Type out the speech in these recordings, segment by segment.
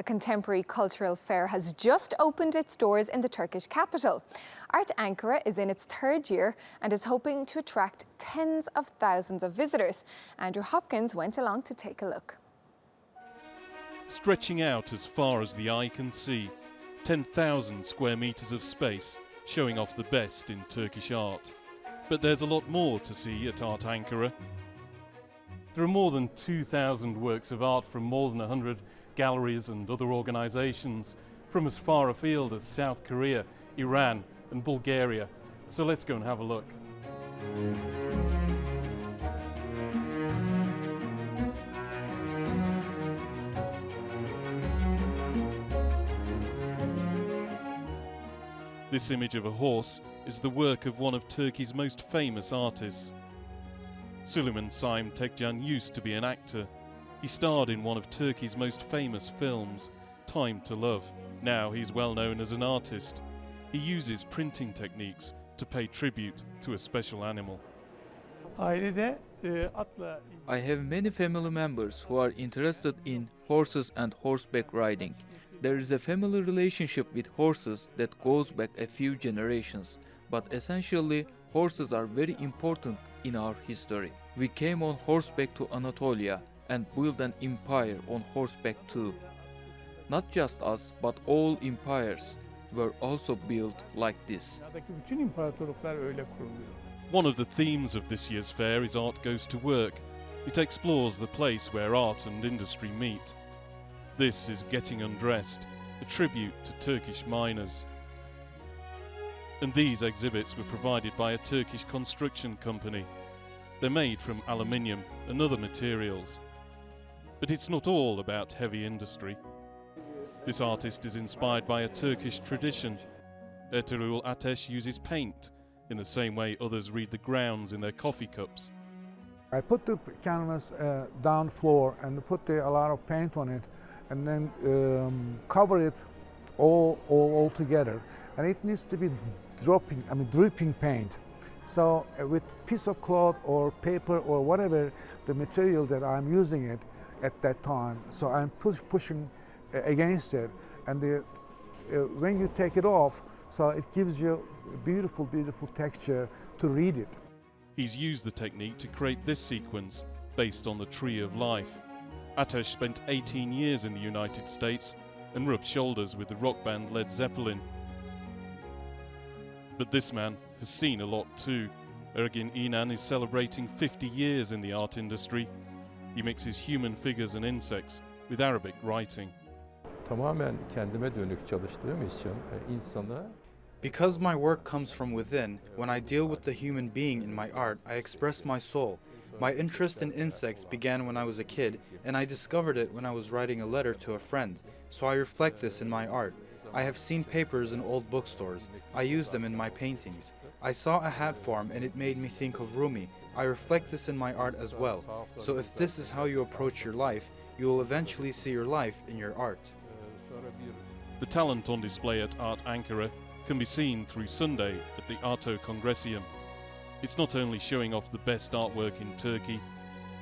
A contemporary cultural fair has just opened its doors in the Turkish capital. Art Ankara is in its third year and is hoping to attract tens of thousands of visitors. Andrew Hopkins went along to take a look. Stretching out as far as the eye can see, 10,000 square metres of space showing off the best in Turkish art. But there's a lot more to see at Art Ankara. There are more than 2,000 works of art from more than 100 galleries and other organisations from as far afield as South Korea, Iran and Bulgaria. So let's go and have a look. This image of a horse is the work of one of Turkey's most famous artists. Süleyman Saim Tekcan used to be an actor. He starred in one of Turkey's most famous films, Time to Love. Now he's well known as an artist. He uses printing techniques to pay tribute to a special animal. I have many family members who are interested in horses and horseback riding. There is a family relationship with horses that goes back a few generations, but essentially horses are very important in our history. We came on horseback to Anatolia and built an empire on horseback too. Not just us, but all empires were also built like this. One of the themes of this year's fair is Art Goes to Work. It explores the place where art and industry meet. This is Getting Undressed, a tribute to Turkish miners. And these exhibits were provided by a Turkish construction company. They're made from aluminium and other materials. But it's not all about heavy industry. This artist is inspired by a Turkish tradition. Ertuğrul Ateş uses paint in the same way others read the grounds in their coffee cups. put the canvas down floor and put a lot of paint on it and then cover it all together. And it needs to be dripping paint. So with piece of cloth or paper or whatever the material that I'm using it at that time, so I'm pushing against it, and when you take it off, so it gives you a beautiful texture to read it. He's used the technique to create this sequence based on the Tree of Life. Ateş spent 18 years in the United States and rubbed shoulders with the rock band Led Zeppelin. But this man has seen a lot too. Ergin İnan is celebrating 50 years in the art industry. He mixes human figures and insects with Arabic writing. Tamamen kendime dönük çalıştığım için insana. Because my work comes from within, when I deal with the human being in my art, I express my soul. My interest in insects began when I was a kid, and I discovered it when I was writing a letter to a friend, so I reflect this in my art. I have seen papers in old bookstores. I use them in my paintings. I saw a hat form and it made me think of Rumi. I reflect this in my art as well. So if this is how you approach your life, you will eventually see your life in your art. The talent on display at Art Ankara can be seen through Sunday at the Arto Congresium. It's not only showing off the best artwork in Turkey,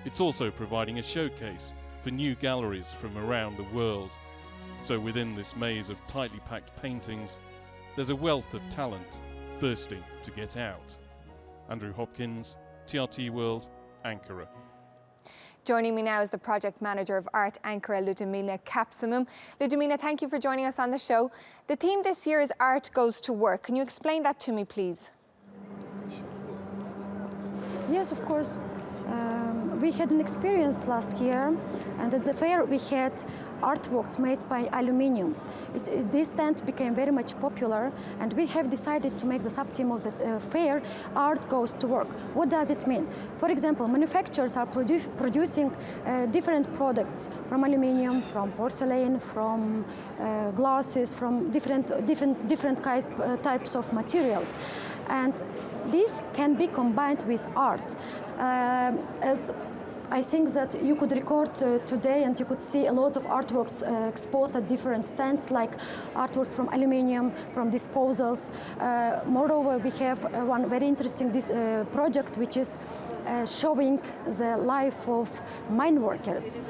it's also providing a showcase for new galleries from around the world. So within this maze of tightly packed paintings, there's a wealth of talent bursting to get out. Andrew Hopkins, TRT World, Ankara. Joining me now is the project manager of Art Ankara, Ludmila Kapsamum. Ludmila, thank you for joining us on the show. The theme this year is Art Goes to Work. Can you explain that to me, please? Yes, of course. We had an experience last year, and at the fair we had artworks made by aluminium. This tent became very much popular, and we have decided to make the sub-theme of the fair Art Goes to Work. What does it mean? For example, manufacturers are producing different products from aluminium, from porcelain, from glasses, from different types of materials. And this can be combined with art. As I think that you could record today and you could see a lot of artworks exposed at different stands, like artworks from aluminium, from disposals. Moreover, we have one very interesting project, which is showing the life of mine workers.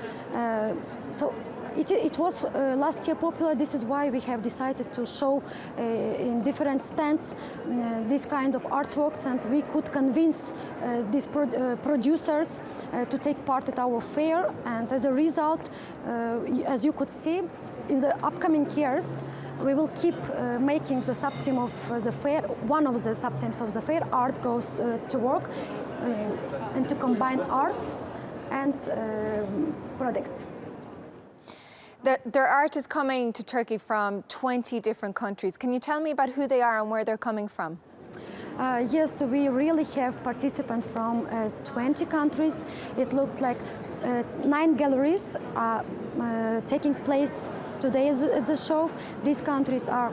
So it was last year popular. This is why we have decided to show in different stands this kind of artworks, and we could convince these producers to take part at our fair. And as a result, as you could see, in the upcoming years, we will keep making the sub-theme of the fair. One of the sub-themes of the fair, art goes to work, and to combine art and products. Their art is coming to Turkey from 20 different countries. Can you tell me about who they are and where they're coming from? Yes, we really have participants from 20 countries. It looks like 9 galleries are taking place today at the show. These countries are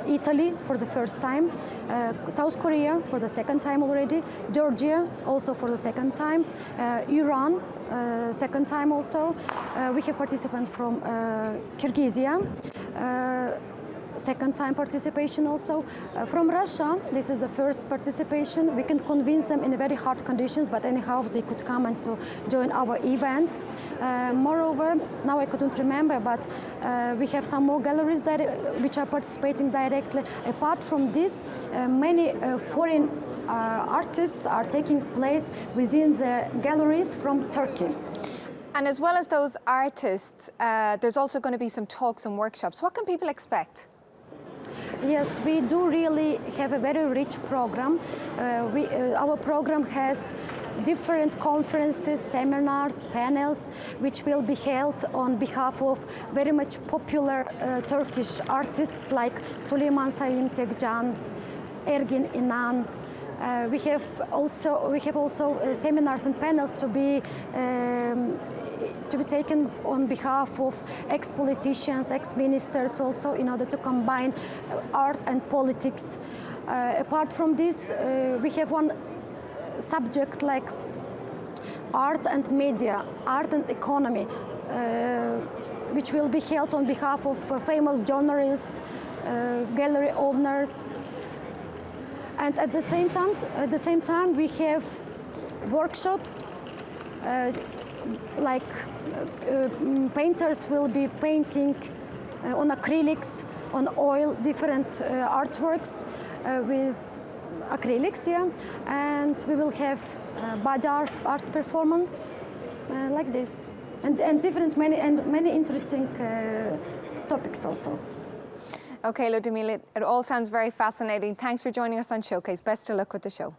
Italy for the first time, South Korea for the second time already, Georgia also for the second time, Iran second time also. We have participants from Kyrgyzia, second time participation also. From Russia, this is the first participation. We can convince them in very hard conditions, but anyhow they could come and to join our event. Moreover, now I couldn't remember, but we have some more galleries that, which are participating directly. Apart from this, many foreign artists are taking place within the galleries from Turkey. And as well as those artists, there's also going to be some talks and workshops. What can people expect? Yes, we do really have a very rich program. Our program has different conferences, seminars, panels, which will be held on behalf of very much popular Turkish artists like Süleyman Sayın Tekcan, Ergin İnan. We have also seminars and panels to be taken on behalf of ex-politicians, ex-ministers also, in order to combine art and politics. Apart from this, we have one subject like art and media, art and economy, which will be held on behalf of famous journalists, gallery owners. And at the same time, we have workshops like painters will be painting on acrylics, on oil, different artworks with acrylics, yeah. And we will have body art performance like this, and many interesting topics also. Okay, Ludmila, it all sounds very fascinating. Thanks for joining us on Showcase. Best of luck with the show.